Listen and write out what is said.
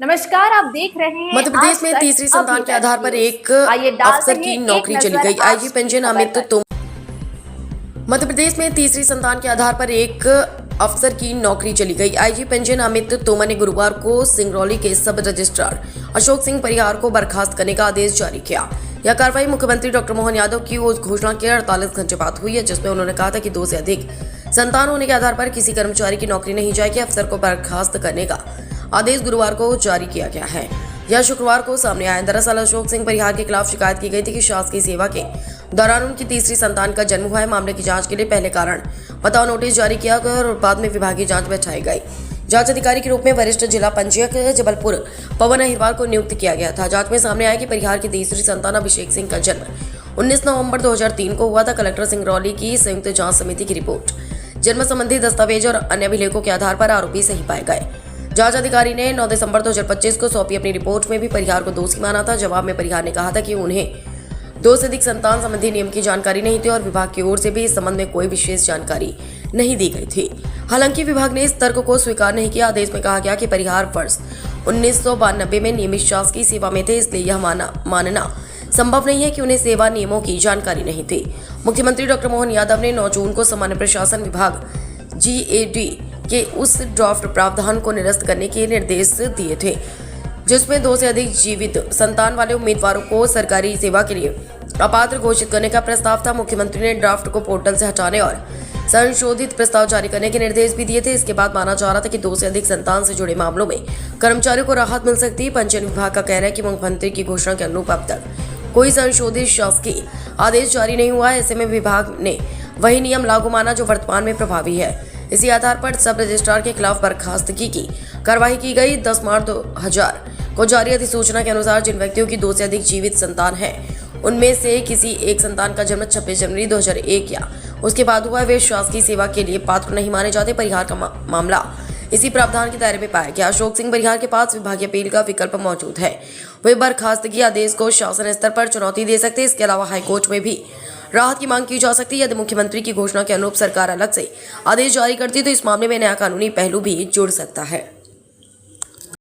नमस्कार, आप देख रहे हैं मध्य प्रदेश में तीसरी संतान के आधार पर एक अफसर की नौकरी चली गई। IG pension Amit Tomar. मध्य प्रदेश में तीसरी संतान के आधार पर एक अफसर की नौकरी चली गई। आईजी पेंशन अमित तोमर ने गुरुवार को सिंगरौली के सब रजिस्ट्रार अशोक सिंह परिहार को बर्खास्त करने का आदेश जारी किया। यह कार्रवाई मुख्यमंत्री डॉक्टर मोहन यादव की उस घोषणा के 48 घंटे बाद हुई है, जिसमें उन्होंने कहा था कि 2 से अधिक संतान होने के आधार पर किसी कर्मचारी की नौकरी नहीं जाएगी। अफसर को बर्खास्त करने का आदेश गुरुवार को जारी किया गया है। यह शुक्रवार को सामने आया। दरअसल अशोक सिंह परिहार के खिलाफ शिकायत की गई थी कि शासकीय सेवा के दौरान उनकी तीसरी संतान का जन्म हुआ है। मामले की जांच के लिए पहले कारण बताओ नोटिस जारी किया गया और बाद में विभागीय जांच बैठाई गई। जांच अधिकारी के रूप में वरिष्ठ जिला पंजीयक जबलपुर पवन अहिरवार को नियुक्त किया गया था। जांच में सामने आया कि परिहार की तीसरी संतान अभिषेक सिंह का जन्म 19 नवंबर 2003 को हुआ था। कलेक्टर सिंगरौली की संयुक्त जांच समिति की रिपोर्ट, जन्म संबंधी दस्तावेज और अन्य अभिलेखों के आधार पर आरोपी सही पाए गए। जांच अधिकारी ने 9 दिसंबर 2025 को सौंपी अपनी रिपोर्ट में भी परिहार को दोषी माना था। जवाब में परिहार ने कहा था कि उन्हें 2 से अधिक संतान संबंधी नियम की जानकारी नहीं थी और विभाग की ओर से भी इस संबंध में कोई विशेष जानकारी नहीं दी गई थी। हालांकि विभाग ने इस तर्क को स्वीकार नहीं किया। आदेश में कहा गया कि परिहार वर्ष 1992 में नियमित शासकीय सेवा में थे, इसलिए यह मानना संभव नहीं है कि उन्हें सेवा नियमों की जानकारी नहीं थी। मुख्यमंत्री डॉक्टर मोहन यादव ने 9 जून को सामान्य प्रशासन विभाग GAD के उस ड्राफ्ट प्रावधान को निरस्त करने के निर्देश दिए थे, जिसमें 2 से अधिक जीवित संतान वाले उम्मीदवारों को सरकारी सेवा के लिए अपात्र घोषित करने का प्रस्ताव था। मुख्यमंत्री ने ड्राफ्ट को पोर्टल से हटाने और संशोधित प्रस्ताव जारी करने के निर्देश भी दिए थे। इसके बाद माना जा रहा था कि 2 से अधिक संतान से जुड़े मामलों में कर्मचारियों को राहत मिल सकती है। पंचायत विभाग का कहना है कि मुख्यमंत्री की घोषणा के अनुरूप अब तक कोई संशोधित शासकीय आदेश जारी नहीं हुआ है। ऐसे में विभाग ने वही नियम लागू माना जो वर्तमान में प्रभावी है। इसी आधार पर सब रजिस्ट्रार के खिलाफ बर्खास्तगी की कार्रवाई की गई। 10 मार्च 2000 को जारी अधिसूचना के अनुसार जिन व्यक्तियों की 2 से अधिक जीवित संतान है, उनमें से किसी एक संतान का जन्म 26 जनवरी 2001 या उसके बाद हुआ, वे शासकीय सेवा के लिए पात्र नहीं माने जाते। परिहार का मामला इसी प्रावधान के दायरे में पाया गया। अशोक सिंह परिहार के पास विभागीय अपील का विकल्प मौजूद है। वे बर्खास्तगी आदेश को शासन स्तर पर चुनौती दे सकते हैं। इसके अलावा हाईकोर्ट में भी राहत की मांग की जा सकती है। यदि मुख्यमंत्री की घोषणा के अनुरूप सरकार अलग से आदेश जारी करती है तो इस मामले में नया कानूनी पहलू भी जुड़ सकता है।